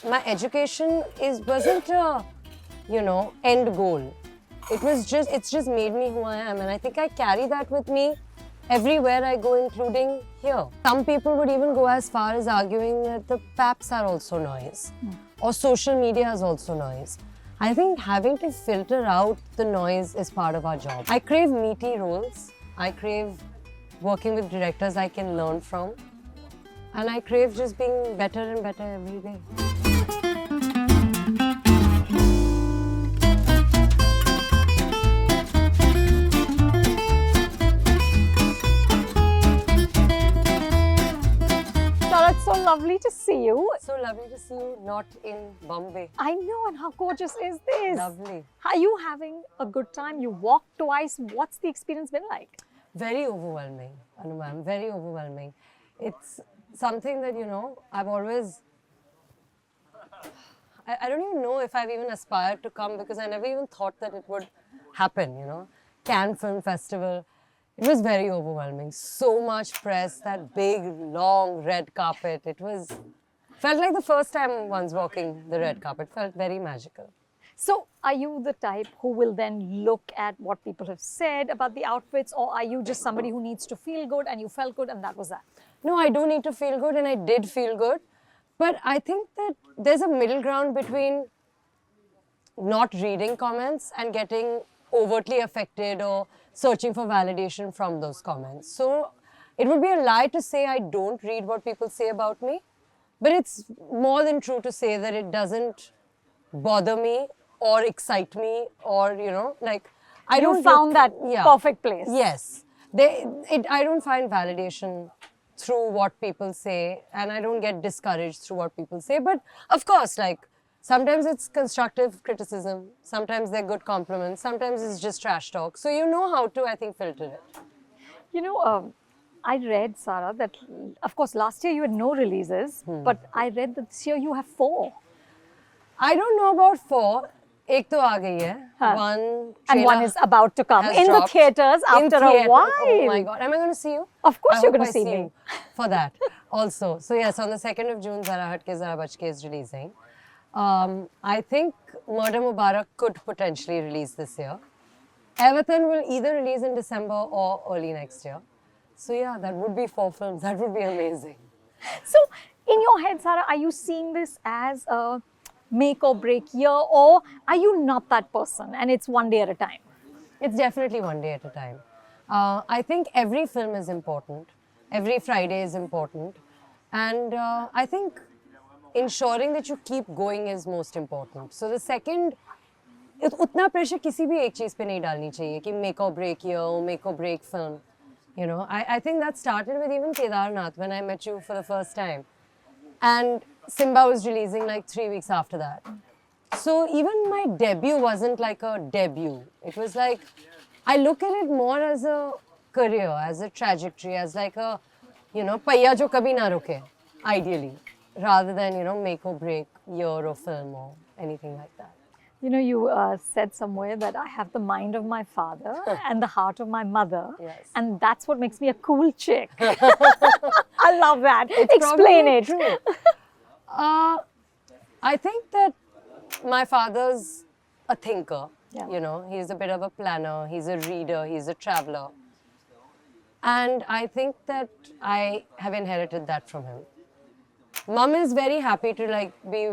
My education wasn't a, end goal. It's just made me who I am, and I think I carry that with me everywhere I go, including here. Some people would even go as far as arguing that the PAPs are also noise, or social media is also noise. I think having to filter out the noise is part of our job. I crave meaty roles. I crave working with directors I can learn from. And I crave just being better and better every day. Sara, it's so lovely to see you. So lovely to see you not in Bombay. I know, and how gorgeous is this? Lovely. Are you having a good time? You walked twice. What's the experience been like? Very overwhelming, Anupama, very overwhelming. It's something that, I've always... I don't even know if I've even aspired to come because I never even thought that it would happen, Cannes Film Festival. It was very overwhelming. So much press, that big, long red carpet. Felt like the first time once walking the red carpet. Felt very magical. So, are you the type who will then look at what people have said about the outfits, or are you just somebody who needs to feel good and you felt good and that was that? No, I do need to feel good and I did feel good. But I think that there's a middle ground between not reading comments and getting overtly affected or searching for validation from those comments. So it would be a lie to say I don't read what people say about me. But it's more than true to say that it doesn't bother me or excite me or, I don't found that perfect place. Yes. I don't find validation through what people say, and I don't get discouraged through what people say. But of course, sometimes it's constructive criticism, sometimes they're good compliments, sometimes it's just trash talk. So you know how to, I think, filter it. I read, Sara, that of course last year you had no releases, but I read that this year you have 4. I don't know about 4. Ek to aa gayi hai. One and one is about to come in dropped. The theatres after a while. Oh my God. Am I going to see you? Of course you're going to see me. You for that also. So yes, on the 2nd of June, Zara Hatke Zara Bachke is releasing. I think Murder Mubarak could potentially release this year. Everton will either release in December or early next year. So yeah, that would be 4 films. That would be amazing. So in your head, Sara, are you seeing this as a make or break year, or are you not that person and it's one day at a time? It's definitely one day at a time. I think every film is important. Every Friday is important. And I think ensuring that you keep going is most important. So the second, utna pressure kisi bhi ek cheez pe nahi dalni chahiye ki make or break year, make or break film. I think that started with even Kedarnath when I met you for the first time. And Simba was releasing 3 weeks after that. So even my debut wasn't like a debut. It was like, I look at it more as a career, as a trajectory, as like a, paiya jo kabhi na ruke, ideally, rather than, make or break year or film or anything like that. You said somewhere that I have the mind of my father and the heart of my mother. Yes. And that's what makes me a cool chick. I love that. Explain it. True. I think that my father's a thinker. Yeah. He's a bit of a planner. He's a reader. He's a traveler. And I think that I have inherited that from him. Mum is very happy to be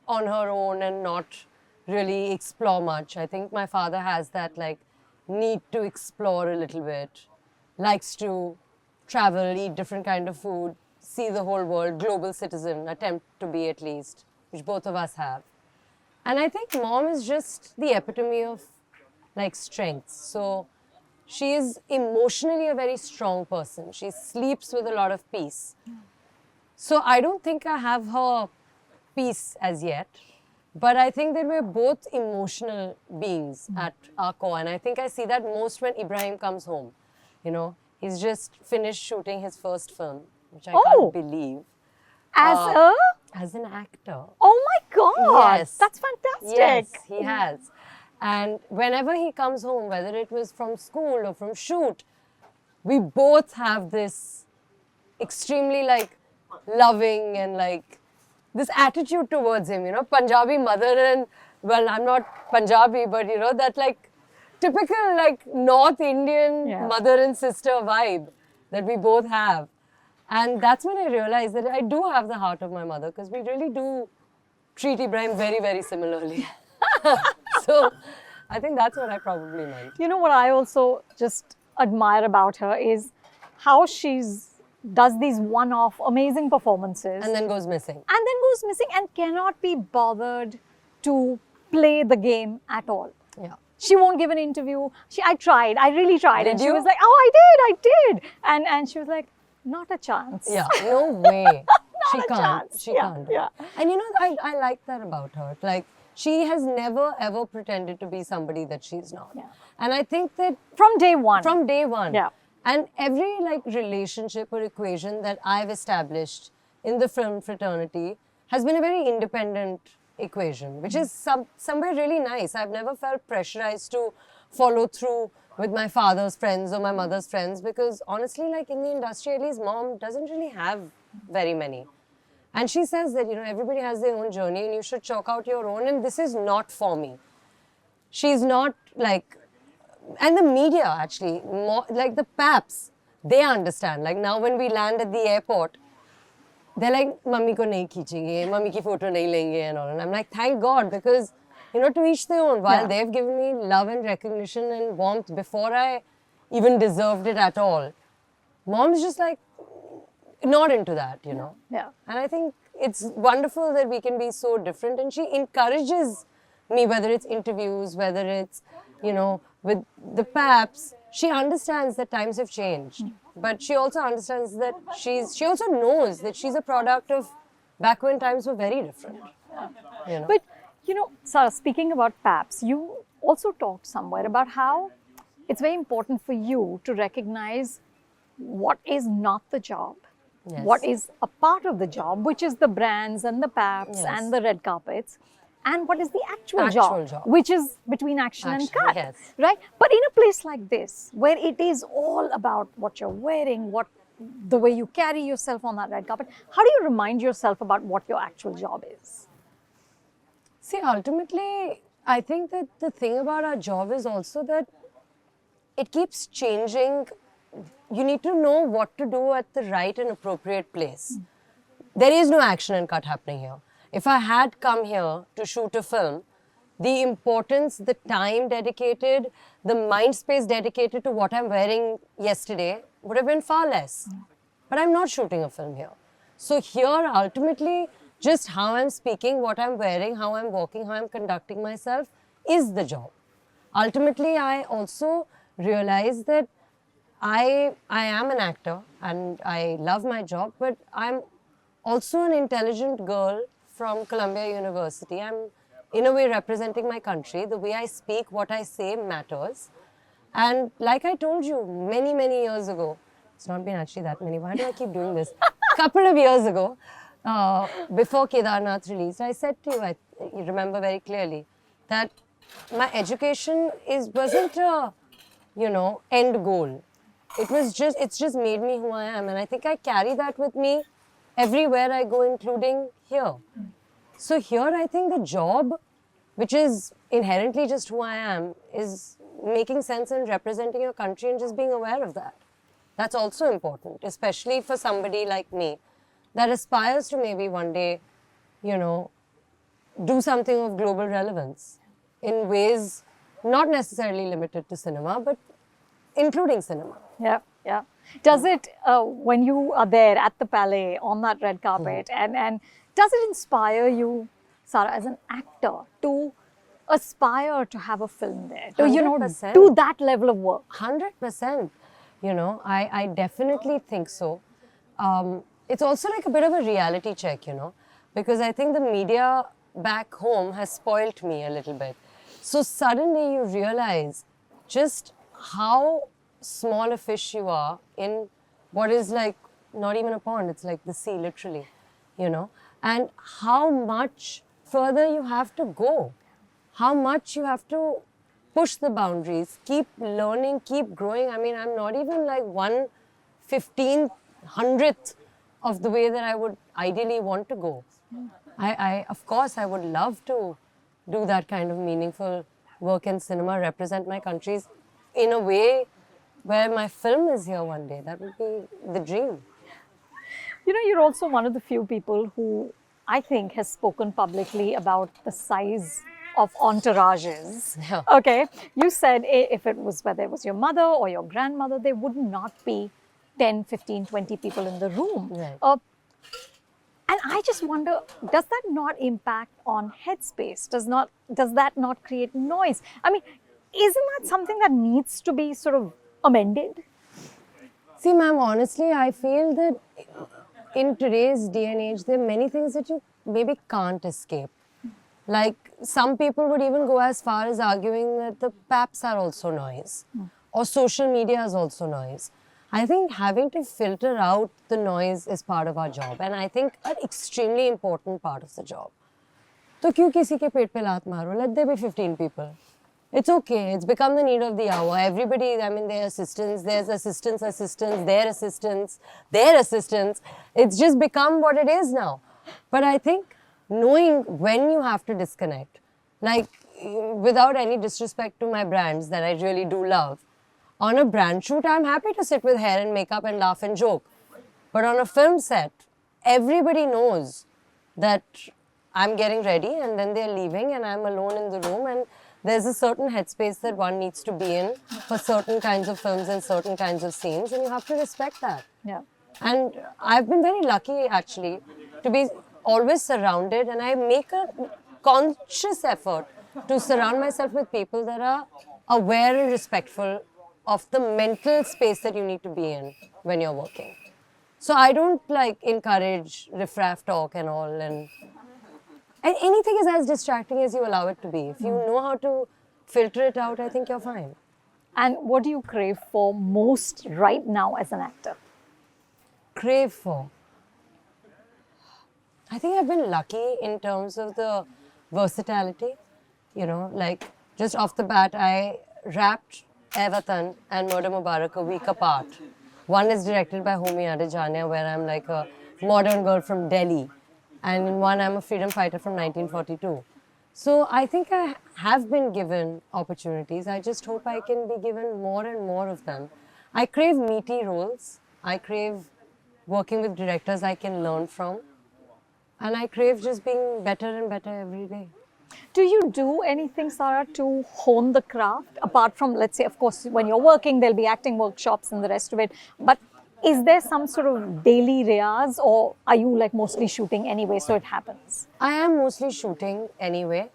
on her own and not really explore much. I think my father has that need to explore a little bit, likes to travel, eat different kind of food, see the whole world, global citizen, attempt to be at least, which both of us have. And I think mom is just the epitome of strength. So she is emotionally a very strong person. She sleeps with a lot of peace. So I don't think I have her peace as yet. But I think that we're both emotional beings at our core. And I think I see that most when Ibrahim comes home. He's just finished shooting his first film, which I can't believe. As an actor. Oh my God! Yes. That's fantastic. Yes, he has. And whenever he comes home, whether it was from school or from shoot, we both have this extremely loving and this attitude towards him, Punjabi mother and, well, I'm not Punjabi, but that like typical like North Indian mother and sister vibe that we both have. And that's when I realized that I do have the heart of my mother, because we really do treat Ibrahim very, very similarly. So I think that's what I probably meant. You know what I also just admire about her is how does these one-off amazing performances And then goes missing. And cannot be bothered to play the game at all. Yeah. She won't give an interview. I really tried. And she you? was like, oh, I did. And she was like, not a chance. Yeah, no way. She a can't. chance. She Yeah, can't. yeah. And I like that about her. Like, she has never ever pretended to be somebody that she's not. Yeah. And I think that From day one. from day one. Yeah. And every like relationship or equation that I've established in the film fraternity has been a very independent equation, which is somewhere really nice. I've never felt pressurized to follow through with my father's friends or my mother's friends, because honestly, like in the industry, at least mom doesn't really have very many. And she says that, everybody has their own journey and you should chalk out your own, and this is not for me. She's not like, and the media actually, more, like the paps, they understand. Like now when we land at the airport, they're like, Mummy ko nahi khichenge, Mummy ki photo nahi lenge and all. And I'm like, thank God, because, to each their own. While they've given me love and recognition and warmth before I even deserved it at all, mom's just like, not into that, Yeah. And I think it's wonderful that we can be so different. And she encourages me, whether it's interviews, whether it's, with the paps. She understands that times have changed. But she also understands that she also knows that she's a product of back when times were very different. But, Sara, speaking about PAPs, you also talked somewhere about how it's very important for you to recognize what is not the job, what is a part of the job, which is the brands and the PAPs and the red carpets, and what is the actual job, which is between action and cut, right? But in a place like this, where it is all about what you're wearing, the way you carry yourself on that red carpet, how do you remind yourself about what your actual job is? See, ultimately, I think that the thing about our job is also that it keeps changing. You need to know what to do at the right and appropriate place. There is no action and cut happening here. If I had come here to shoot a film, the importance, the time dedicated, the mind space dedicated to what I'm wearing yesterday would have been far less. But I'm not shooting a film here. So here, ultimately, just how I'm speaking, what I'm wearing, how I'm walking, how I'm conducting myself is the job. Ultimately, I also realize that I am an actor and I love my job, but I'm also an intelligent girl from Columbia University. I'm in a way representing my country. The way I speak, what I say matters. And like I told you many, many years ago, it's not been actually that many, why do I keep doing this? Couple of years ago, before Kedarnath released, I said to you, you remember very clearly, that my education wasn't a, end goal. It's just made me who I am. And I think I carry that with me everywhere I go, including here. So here, I think the job, which is inherently just who I am, is making sense and representing your country and just being aware of that. That's also important, especially for somebody like me that aspires to maybe one day, do something of global relevance in ways not necessarily limited to cinema, but including cinema. Yeah, yeah. Does it, when you are there at the Palais on that red carpet, and does it inspire you, Sara, as an actor, to aspire to have a film there? To, 100%. do that level of work? 100%. I definitely think so. It's also like a bit of a reality check, because I think the media back home has spoilt me a little bit. So suddenly you realize just how small a fish you are in what is like not even a pond, it's like the sea literally, and how much further you have to go, how much you have to push the boundaries, keep learning, keep growing. I mean, I'm not even like 1/1500th of the way that I would ideally want to go. Of course, I would love to do that kind of meaningful work in cinema, represent my countries in a way where my film is here one day. That would be the dream. You know, you're also one of the few people who I think has spoken publicly about the size of entourages. Yeah. Okay, you said if it was whether it was your mother or your grandmother, there would not be 10, 15, 20 people in the room. Right. And I just wonder, does that not impact on headspace? Does that not create noise? I mean, isn't that something that needs to be sort of amended? See, ma'am, honestly, I feel that in today's day and age, there are many things that you maybe can't escape. Like, some people would even go as far as arguing that the PAPs are also noise, or social media is also noise. I think having to filter out the noise is part of our job, and I think an extremely important part of the job. तो क्यों किसी के पेट पे लात मारो? Let there be 15 people. It's okay. It's become the need of the hour. Everybody, I mean, their assistants, their assistants. It's just become what it is now. But I think knowing when you have to disconnect, like without any disrespect to my brands that I really do love, on a brand shoot, I'm happy to sit with hair and makeup and laugh and joke. But on a film set, everybody knows that I'm getting ready and then they're leaving and I'm alone in the room, and there's a certain headspace that one needs to be in for certain kinds of films and certain kinds of scenes, and you have to respect that. Yeah. And I've been very lucky actually to be always surrounded, and I make a conscious effort to surround myself with people that are aware and respectful of the mental space that you need to be in when you're working. So I don't like encourage riffraff talk and all, and anything is as distracting as you allow it to be. If you know how to filter it out, I think you're fine. And what do you crave for most right now as an actor? Crave for? I think I've been lucky in terms of the versatility. You know, like just off the bat, I wrapped Evatan and Murder Mubarak a week apart. One is directed by Homi Adijania, where I'm like a modern girl from Delhi. And in one, I'm a freedom fighter from 1942. So I think I have been given opportunities. I just hope I can be given more and more of them. I crave meaty roles. I crave working with directors I can learn from. And I crave just being better and better every day. Do you do anything, Sara, to hone the craft? Apart from, let's say, of course, when you're working, there'll be acting workshops and the rest of it. But is there some sort of daily riyaz, or are you like mostly shooting anyway, so it happens? I am mostly shooting anyway.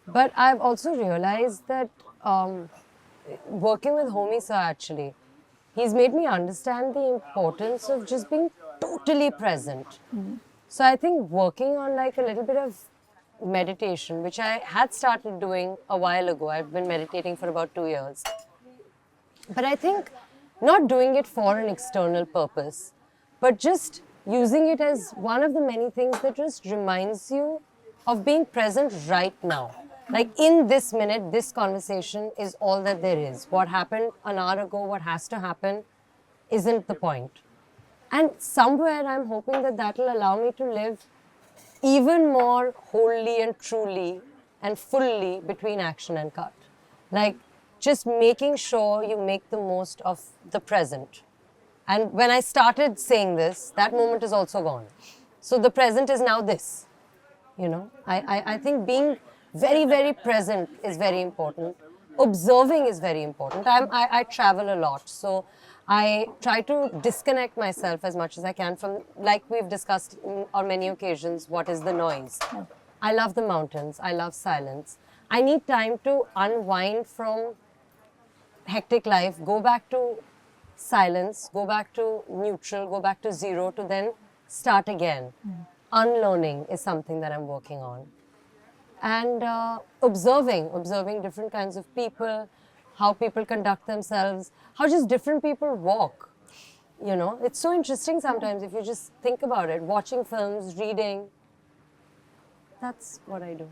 But I've also realized that working with Homi sir actually, he's made me understand the importance of just being totally present. So I think working on like a little bit of meditation, which I had started doing a while ago. I've been meditating for about 2 years. But I think not doing it for an external purpose, but just using it as one of the many things that just reminds you of being present right now. Like in this minute, this conversation is all that there is. What happened an hour ago, what has to happen, isn't the point. And somewhere I'm hoping that that will allow me to live even more wholly and truly and fully between action and cut. Like just making sure you make the most of the present. And when I started saying this, that moment is also gone. So the present is now this. You know, I think being very, very present is very important. Observing is very important. I travel a lot, so I try to disconnect myself as much as I can from, like we've discussed on many occasions, what is the noise. I love the mountains. I love silence. I need time to unwind from hectic life, go back to silence, go back to neutral, go back to zero to then start again. Unlearning is something that I'm working on. And observing different kinds of people, how people conduct themselves, how just different people walk. You know, it's so interesting sometimes if you just think about it. Watching films, reading, that's what I do.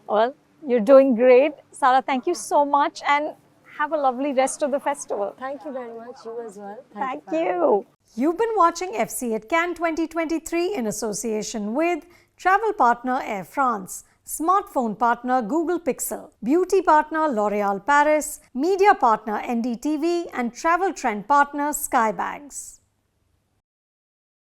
Well, you're doing great. Sara, thank you so much and have a lovely rest of the festival. Thank you very much. You as well. Thank you. You've been watching FC at Cannes 2023 in association with Travel partner Air France, smartphone partner Google Pixel, beauty partner L'Oréal Paris, media partner NDTV and travel trend partner Skybags.